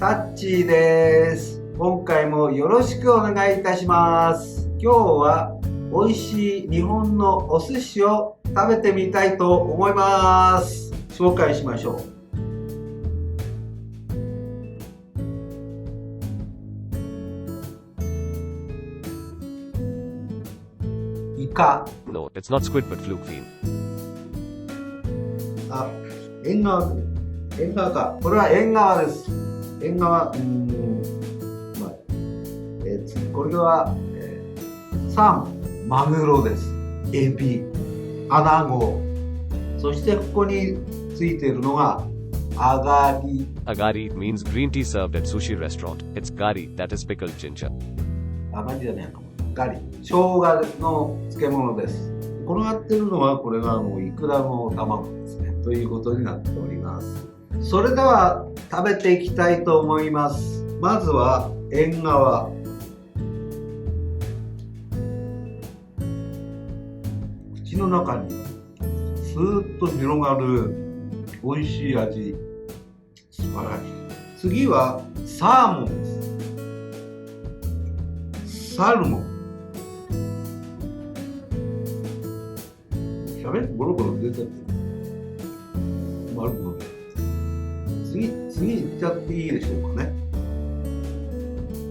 タッチーです。今回もよろしくお願いいたします。今日は美味しい日本のお寿司を食べてみたいと思います。紹介しましょう。イカ。No, it's not squid but fluke fin. あ、縁側か。これは縁側です。縁側、これは、サーモン、マグロです。エビ、アナゴ、そしてここについているのがアガリ。Agari means green tea served at sushi restaurant. It's gari, that is pickled ginger. アガリじゃないかも。ガリ、生姜の漬物です。転がっているのはこれがイクラの卵ですね。ということになっております。それでは食べていきたいと思います。まずは縁側。口の中にスーッと広がる美味しい味。素晴らしい。次はサーモンです。サルモン。喋ってボロボロ出てる。次行っちゃっていいでしょうかね。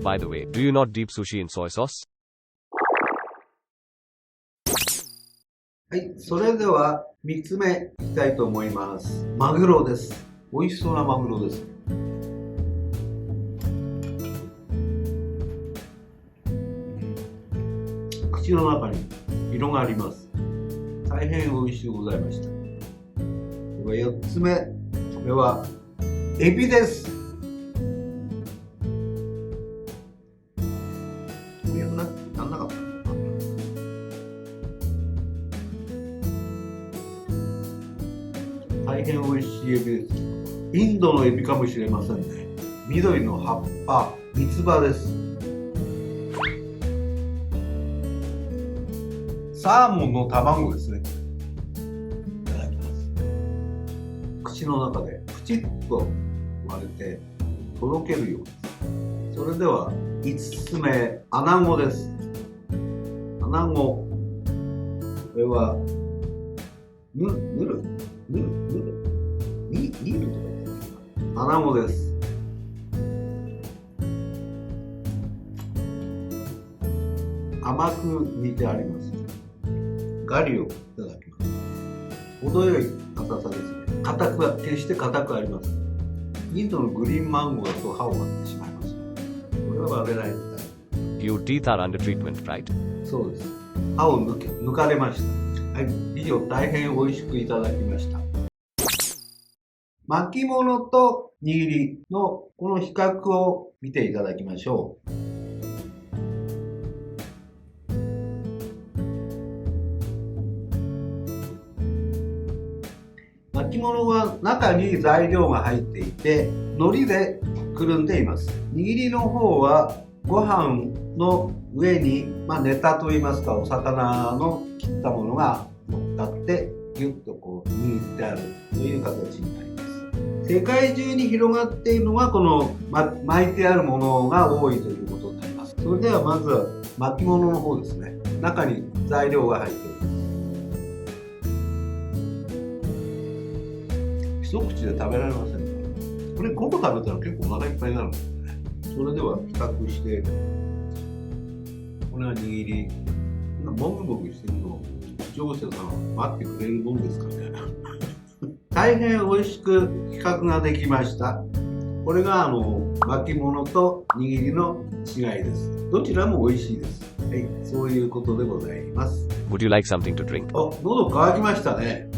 By the way, do you not dip sushi in soy sauce? はい、それでは3つ目いきたいと思います。マグロです。美味しそうなマグロです。口の中に広がります。大変美味しゅうございました。では4つ目、これはエビです。なんなかったのかな。大変美味しいエビです。インドのエビかもしれませんね。緑の葉っぱ、三つ葉です。サーモンの卵ですね。いただきます。口の中でプチッと割れてとろけるようです。それでは5つ目、アナゴです。アナゴ。これはヌルとかアナゴです。甘く煮てあります。ガリをいただきます。程よい硬さですね。決して硬くありません。インドのグリーンマンゴーだと歯を割ってしまいます。これは割れないみたい。 Your teeth are under treatment, right? そうです。歯を抜かれました。はい、以上大変美味しくいただきました。巻物と握りのこの比較を見ていただきましょう。巻物は中に材料が入っていて海苔でくるんでいます。握りの方はご飯の上に、ネタといいますかお魚の切ったものが乗っかってギュッと握ってあるという形になります。世界中に広がっているのがこの、巻いてあるものが多いということになります。それではまずは巻物の方ですね。中に材料が入っております。一口で食べられませんね。これ5個食べたら結構お腹いっぱいになるんですよね。それでは比較して、これは握り、もぐもぐしてるのを視聴者さんは待ってくれるもんですかね。大変美味しく比較ができました。これが巻物と握りの違いです。どちらも美味しいです。はい、そういうことでございます。Would you like something to drink? 喉乾きましたね。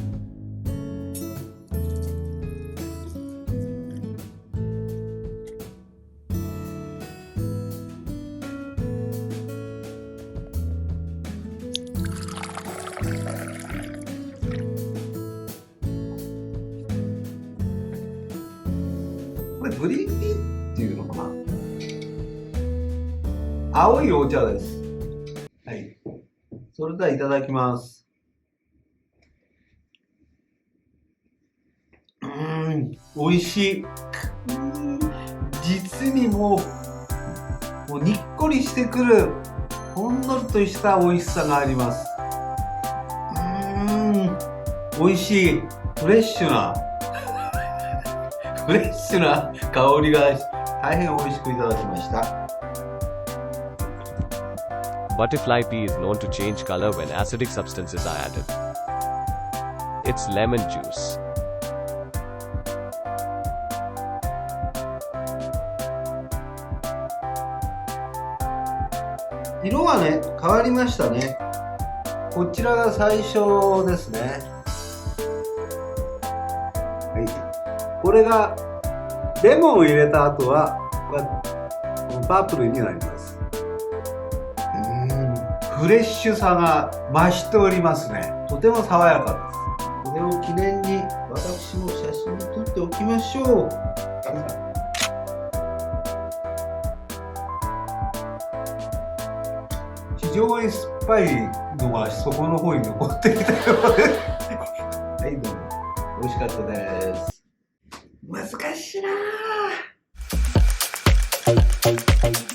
これグリーンティーっていうのかな。青いお茶です。はい。それではいただきます。美味しい。実実にもうにっこりしてくるほんのりとした美味しさがあります。美味しい、フレッシュな香りが大変美味しくいただきました。Butterfly pea is known to change color when acidic substances are added. It's lemon juice. 色がね、変わりましたね。こちらが最初ですね。はい。これがレモンを入れた後はパープルになります。フレッシュさが増しておりますね。とても爽やかです。これを記念に私も写真に撮っておきましょう。非常に酸っぱいのがそこの方に残ってきたようです。はい、どうも。美味しかったです。難しいなぁ。